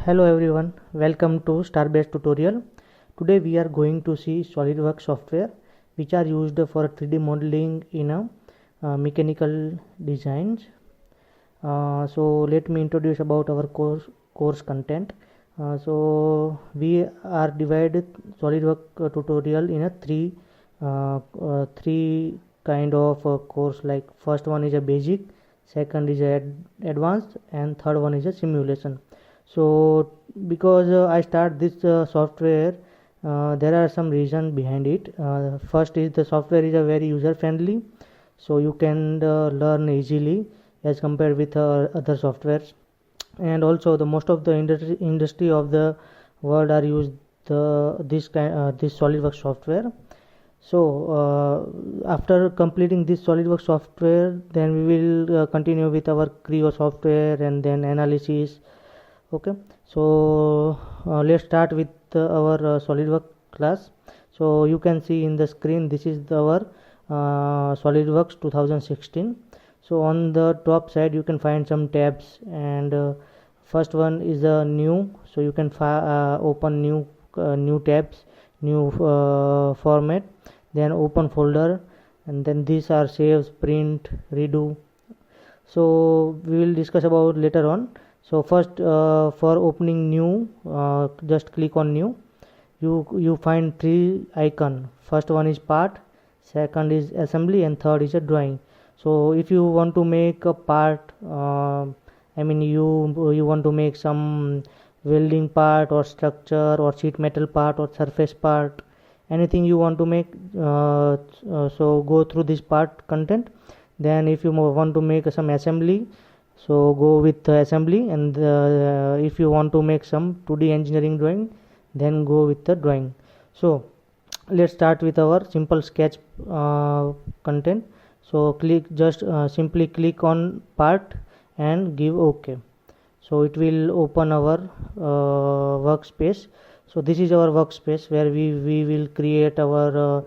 Hello everyone, welcome to Starbase tutorial. Today we are going to see SolidWorks software which are used for 3D modeling in a mechanical designs. So let me introduce about our course content. So we are divided SolidWorks tutorial in a three kind of course. Like first one is a basic, second is a advanced, and third one is a simulation. So because I start this software, there are some reason behind it. First is the software is a very user friendly, so you can learn easily as compared with other softwares. And also the most of the industry of the world are used this SolidWorks software. So after completing this SolidWorks software, then we will continue with our Creo software and then analysis. Okay, so let's start with our SolidWorks class. So you can see in the screen, this is our SolidWorks 2016. So on the top side you can find some tabs, and first one is a new, so you can open new tabs, new format, then open folder, and then these are saves, print, redo. So we will discuss about later on. So first for opening new, just click on new. You find three icon. First one is part, second is assembly, and third is a drawing. So if you want to make a part, you want to make some welding part or structure or sheet metal part or surface part, anything you want to make, so go through this part content. Then if you want to make some assembly, so go with assembly, and if you want to make some 2D engineering drawing, then go with the drawing. So let's start with our simple sketch content. So simply click on part and give OK. So it will open our workspace. So this is our workspace where we will create our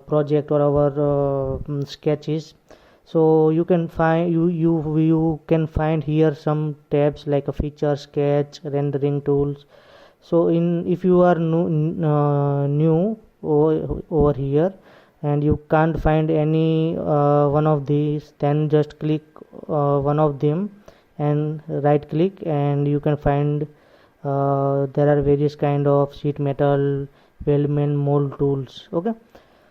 project or our sketches. So you can find you can find here some tabs like a feature, sketch, rendering tools. So if you are new over here and you can't find any one of these, then just click one of them and right click, and you can find there are various kind of sheet metal, weldment, mold tools. Okay,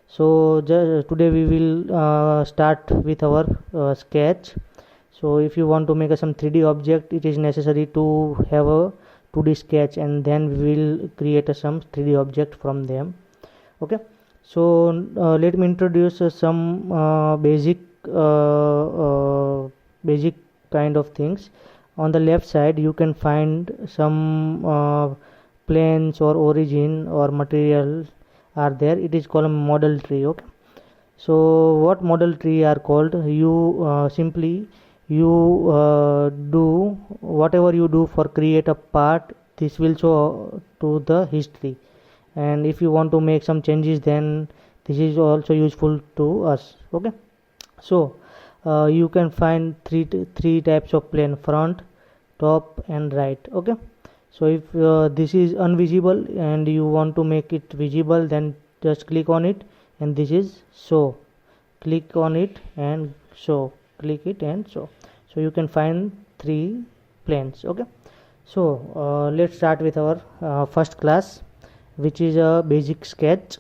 so today we will start with our sketch. So if you want to make some 3D object, it is necessary to have a 2D sketch, and then we will create some 3D object from them. Okay, so let me introduce some basic kind of things. On the left side you can find some planes or origin or material are there. It is called a model tree. Okay, so what model tree are called? You simply do whatever you do for create a part, this will show to the history, and if you want to make some changes, then this is also useful to us. Okay, so you can find three types of plane: front, top, and right. Okay, so if this is invisible and you want to make it visible, then just click on it, and this is show. Click on it and show. Click it and show. So you can find three planes. Okay, so let's start with our first class, which is a basic sketch.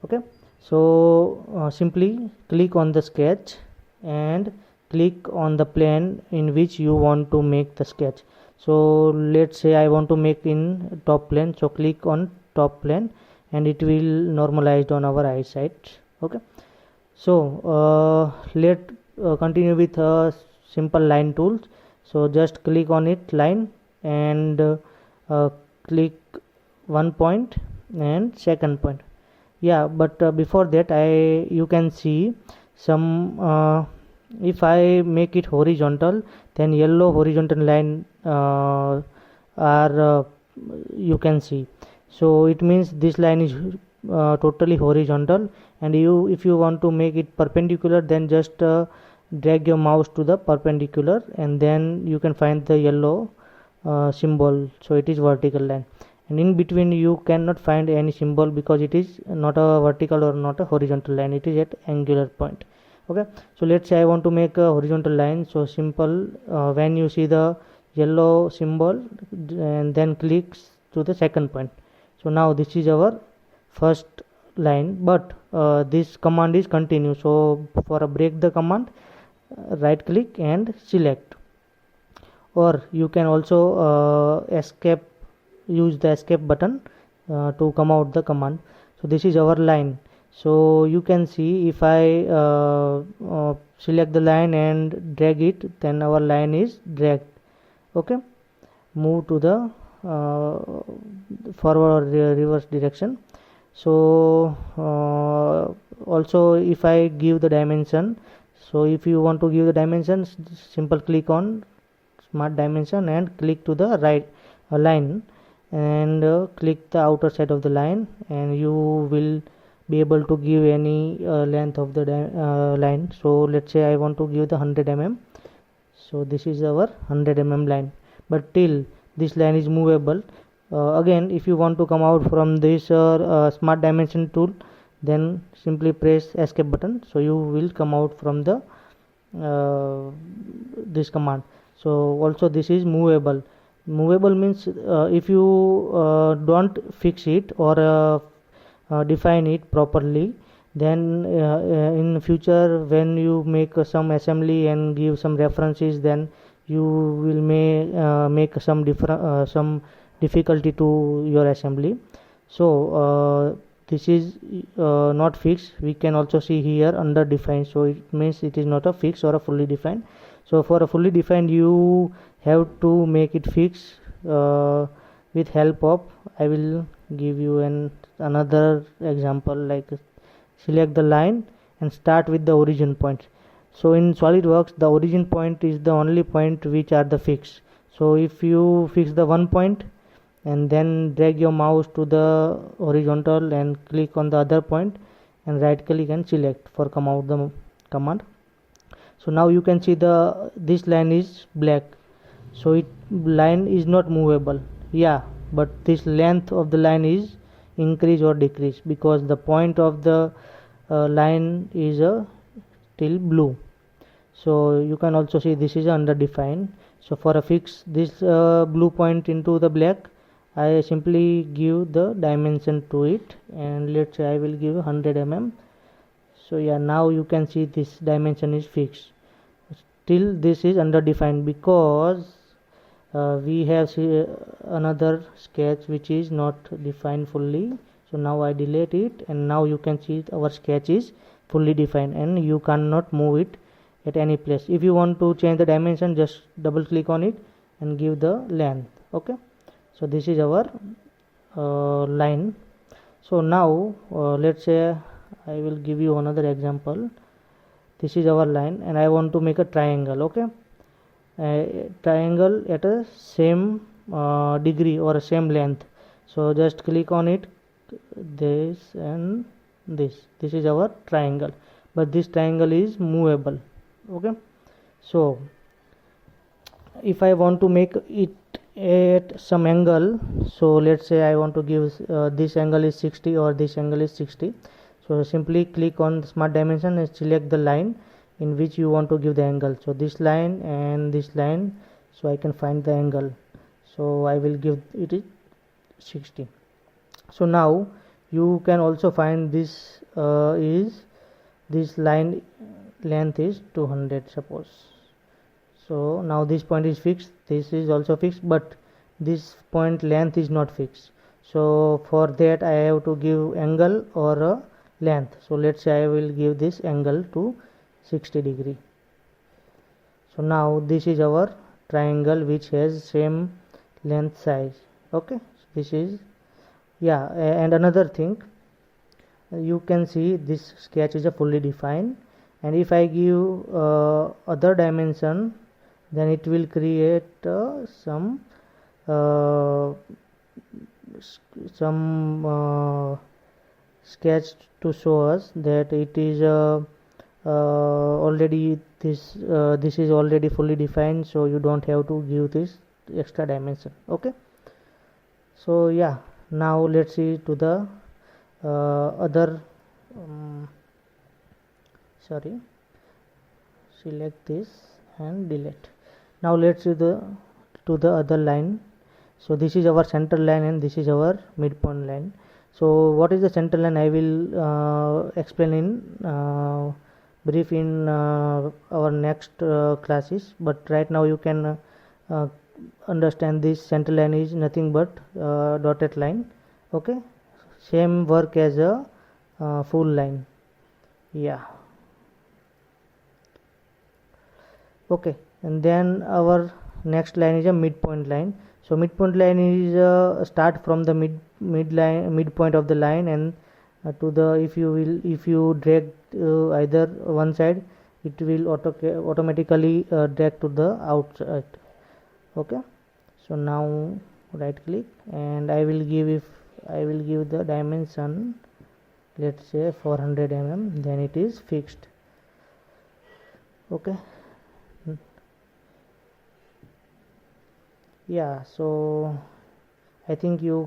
Okay, so simply click on the sketch and click on the plane in which you want to make the sketch. So let's say I want to make in top plane, so click on top plane and it will normalized on our eyesight. Okay, so let continue with simple line tools. So just click on it, line, and click one point and second point. Yeah, but before that you can see some if I make it horizontal, then yellow horizontal line are you can see. So it means this line is totally horizontal, and if you want to make it perpendicular, then just drag your mouse to the perpendicular, and then you can find the yellow symbol, so it is vertical line, and in between you cannot find any symbol because it is not a vertical or not a horizontal line, it is at angular point. Okay, so let's say I want to make a horizontal line. So simple, when you see the yellow symbol and then clicks to the second point. So now this is our first line, but this command is continue. So for a break the command, right click and select, or you can also escape, use the escape button to come out the command. So this is our line. So you can see if I select the line and drag it, then our line is dragged. Okay, move to the forward or reverse direction. So also if I give the dimension, so if you want to give the dimensions, simple click on smart dimension and click to the right line, and click the outer side of the line, and you will be able to give any length of the line. So let's say I want to give the 100 mm. So this is our 100 mm line, but till this line is movable. Again, if you want to come out from this smart dimension tool, then simply press escape button, so you will come out from the this command. So also this is movable. Movable means if you don't fix it or define it properly, then in future when you make some assembly and give some references, then you will make some difficulty to your assembly. So this is not fixed. We can also see here under defined, so it means it is not a fixed or a fully defined. So for a fully defined, you have to make it fixed with help of, I will give you another example, like select the line and start with the origin point. So in SolidWorks, the origin point is the only point which are the fixed. So if you fix the one point and then drag your mouse to the horizontal and click on the other point and right click and select for come out the command. So now you can see this line is black, so line is not movable. Yeah, but this length of the line is increase or decrease because the point of the line is still blue. So you can also see this is under defined. So for a fix this blue point into the black, I simply give the dimension to it, and let's say I will give 100 mm. So yeah, now you can see this dimension is fixed. Still this is under defined because we have another sketch which is not defined fully. So now I delete it, and now you can see our sketch is fully defined and you cannot move it at any place. If you want to change the dimension, just double click on it and give the length. Okay, so this is our line. So now let's say I will give you another example. This is our line and I want to make a triangle. Okay, triangle at a same degree or same length. So just click on it, this and this is our triangle, but this triangle is movable. Okay, so if I want to make it at some angle, so let's say I want to give this angle is 60 or this angle is 60. So simply click on the smart dimension and select the line in which you want to give the angle. So this line and this line, so I can find the angle. So I will give it 60. So now you can also find this this line length is 200 suppose. So now this point is fixed, this is also fixed, but this point length is not fixed. So for that I have to give angle or a length. So let's say I will give this angle to 60 degree. So now this is our triangle which has same length size. Okay, so this is, yeah. And another thing, you can see this sketch is a fully defined, and if I give other dimension, then it will create some sketch to show us that it is already this is already fully defined, so you don't have to give this extra dimension. Okay, so yeah, now let's see to the other sorry, select this and delete. Now let's see to the other line. So this is our center line and this is our midpoint line. So what is the center line, I will explain in brief in our next classes, but right now you can understand this center line is nothing but dotted line. Okay, same work as a full line. Yeah, okay, and then our next line is a midpoint line. So midpoint line is start from the midpoint of the line, and to the, if you drag either one side, it will automatically drag to the outside. Okay, so now right click and I will give the dimension, let's say 400 mm, then it is fixed. Okay, yeah, so I think you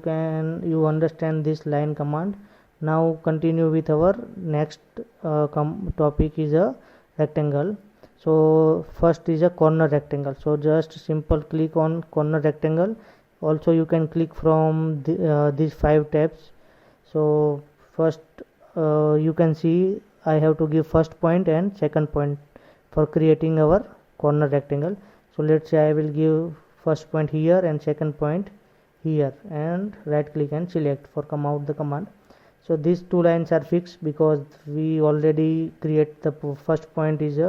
understand this line command. Now continue with our next topic is a rectangle. So first is a corner rectangle. So just simple click on corner rectangle. Also you can click from these 5 tabs. So first you can see I have to give first point and second point for creating our corner rectangle. So let's say I will give first point here and second point here, and right click and select for come out the command. So these 2 lines are fixed because we already create the first point is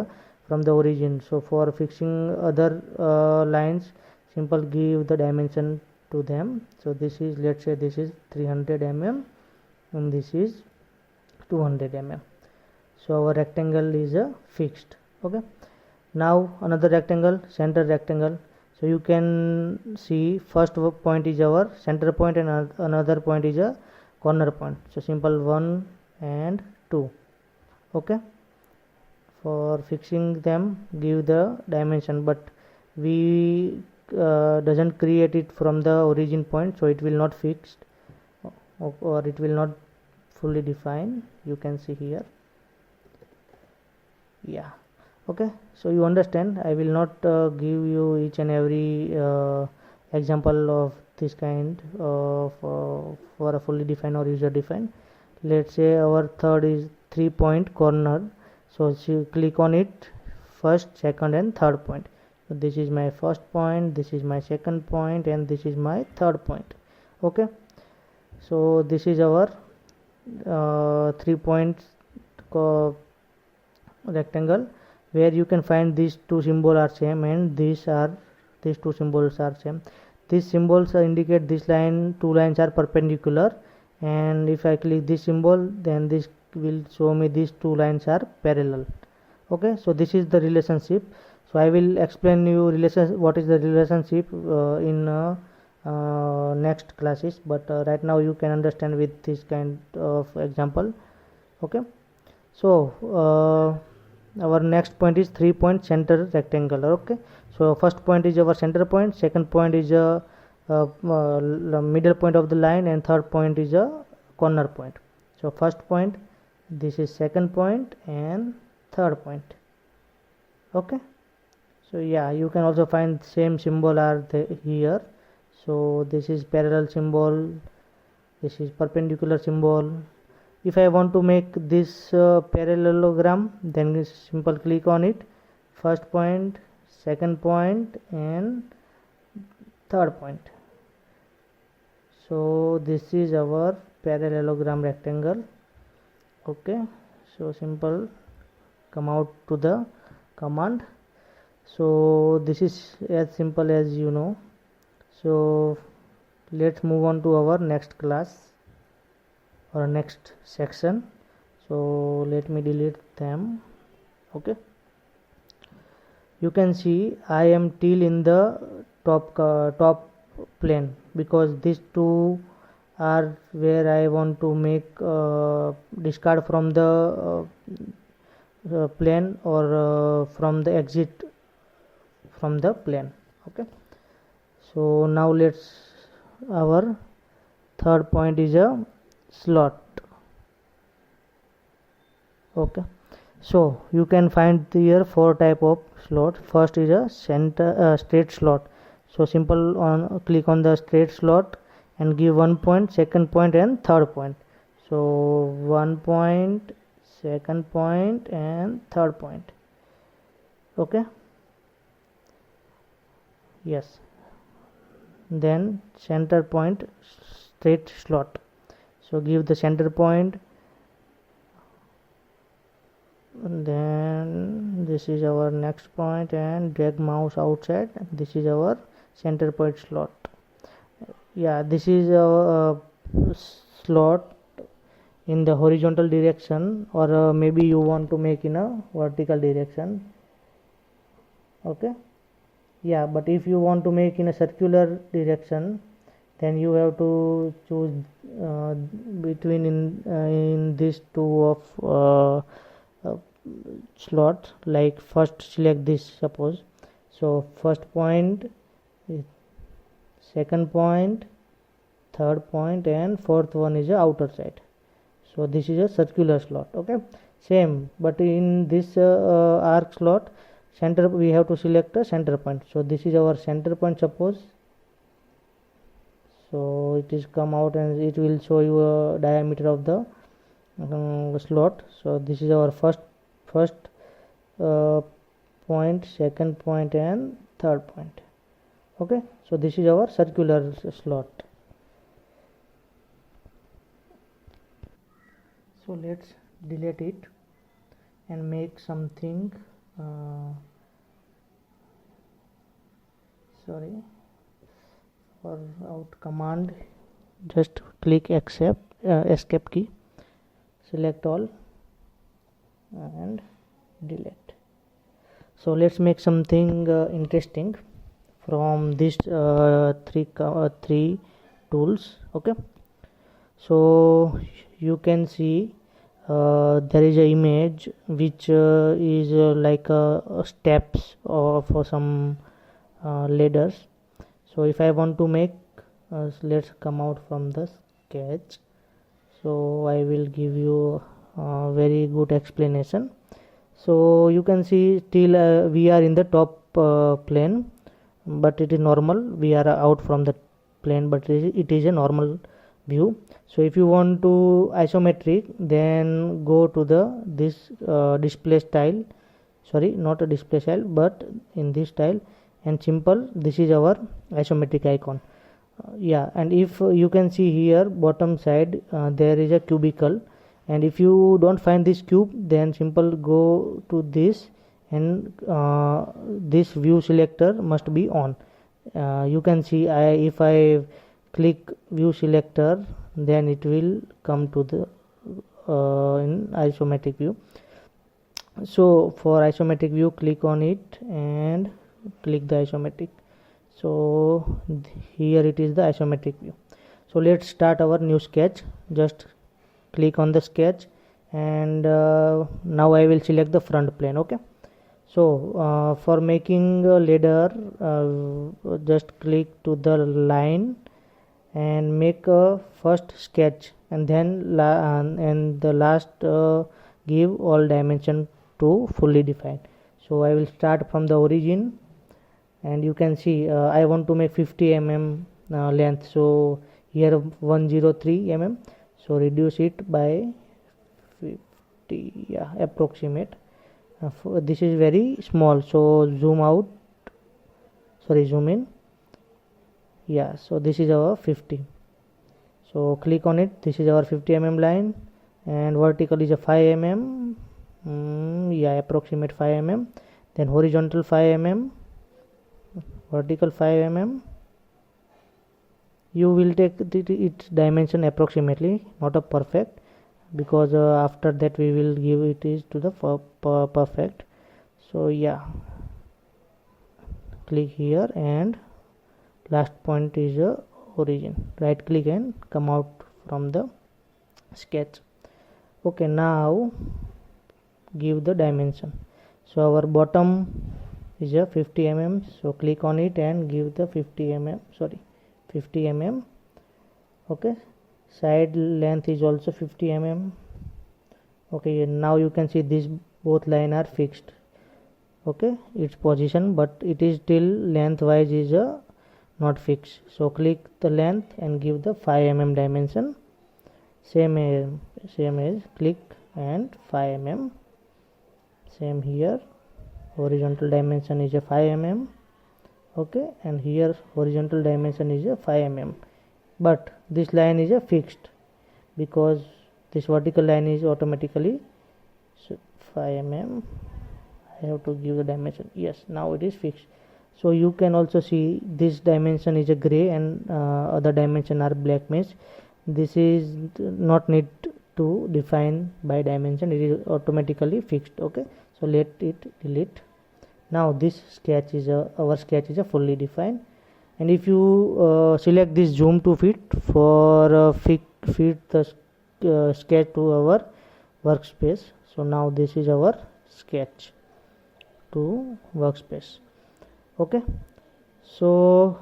from the origin. So for fixing other lines, simple give the dimension to them. So this is, let's say this is 300 mm and this is 200 mm. So our rectangle is fixed. Okay, now another rectangle, center rectangle. So you can see first point is our center point and another point is a corner point. So simple 1 and 2. Okay, for fixing them give the dimension, but we doesn't create it from the origin point, so it will not fixed or it will not fully define. You can see here. Yeah, okay, so you understand. I will not give you each and every example of this kind of for a fully defined or user defined. Let's say our third is 3-point corner. So click on it, first, second and third point. So this is my first point, this is my second point, and this is my third point. Okay, so this is our 3 points rectangle, where you can find these 2 symbols are same and these 2 symbols are same. These symbols indicate this line, 2 lines are perpendicular, and if I click this symbol, then this will show me these 2 lines are parallel. Okay, so this is the relationship. So I will explain you what is the relationship in next classes, but right now you can understand with this kind of example. Okay, so our next point is 3-point center rectangle. Okay, so first point is our center point, second point is a middle point of the line, and third point is a corner point. So first point, this is second point and third point. Okay, so yeah, you can also find same symbol are here. So this is parallel symbol, this is perpendicular symbol. If I want to make this parallelogram, then simple click on it, first point, second point and third point. So this is our parallelogram rectangle. Okay, so simple come out to the command. So this is as simple as you know. So let's move on to our next class or next section. So let me delete them. Okay, you can see I am till in the top plane, because these 2 are where I want to make discard from the plane or from the exit from the plane. Okay, So now let's, our third point is a slot. Okay, so you can find here four type of slot. First is a center straight slot. So simple, on click on the straight slot and give 1 point, second point and third point. So 1 point, second point and third point. Okay, yes, then center point, straight slot. So give the center point, and then this is our next point, and drag mouse outside. This is our center point slot. Yeah, this is a slot in the horizontal direction, or maybe you want to make in a vertical direction. Okay, yeah, but if you want to make in a circular direction, then you have to choose between in these two of slots. Like first select this, suppose. So first point, second point, third point and fourth one is the outer side. So this is a circular slot. Okay, same, but in this arc slot, center, we have to select a center point. So this is our center point, suppose. So it is come out and it will show you a diameter of the slot. So this is our first point, second point and third point. Okay, so this is our circular slot. So let's delete it and make something sorry, for out command, just click accept escape key, select all and delete. So let's make something interesting from these three tools. Okay, so you can see there is a image which is like steps for some ladders. So if I want to make let's come out from the sketch. So I will give you a very good explanation. So you can see still we are in the top plane, but it is normal. We are out from the plane, but it is a normal view. So if you want to isometric, then go to the this display style, sorry, not a display style, but in this style, and simple, this is our isometric icon. Yeah, and if you can see here bottom side there is a cubicle, and if you don't find this cube, then simple go to this, and this view selector must be on. You can see if I click view selector, then it will come to the in isometric view. So for isometric view, click on it and click the isometric. So here it is the isometric view. So let's start our new sketch. Just click on the sketch, and now I will select the front plane. Okay, so for making a ladder, just click to the line and make a first sketch, and then and the last give all dimension to fully defined. So I will start from the origin, and you can see I want to make 50 mm length. So here 103 mm, so reduce it by 50, yeah, approximate. This is very small, so zoom out, sorry, zoom in. Yeah, so this is our 50. So click on it. This is our 50 mm line, and vertical is a 5 mm. Yeah, approximate 5 mm. Then horizontal 5 mm, vertical 5 mm. You will take its dimension approximately, not a perfect, because after that we will give it is to the perfect. So yeah, click here, and last point is origin. Right click and come out from the sketch. Okay, now give the dimension. So our bottom is a 50 mm, so click on it and give the 50 mm. Okay, side length is also 50 mm. Okay, now you can see these both line are fixed. Okay, its position, but it is still lengthwise is not fixed. So click the length and give the 5 mm dimension. Same as click and 5 mm. Same here, horizontal dimension is a 5 mm. Okay, and here horizontal dimension is a 5 mm, but this line is a fixed because this vertical line is automatically 5 mm. I have to give the dimension. Yes, now it is fixed. So you can also see this dimension is a gray and other dimension are black mesh. This is not need to define by dimension, it is automatically fixed. Okay, so let it delete. Now this sketch is our sketch is fully defined, and if you select this zoom to fit for fit the sketch to our workspace. So now this is our sketch to workspace. Okay, so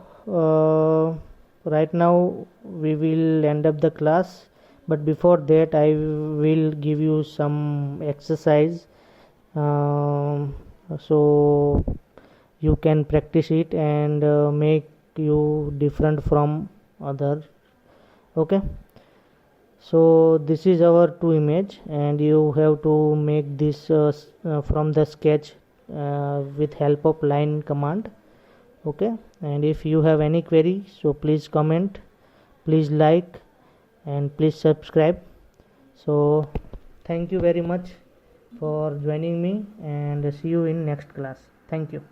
right now we will end up the class, but before that I will give you some exercise, so you can practice it and make you different from other. Okay, so this is our two image and you have to make this from the sketch with help of line command. Okay, and if you have any query, so please comment, please like, and please subscribe. So thank you very much for joining me, and see you in next class. Thank you.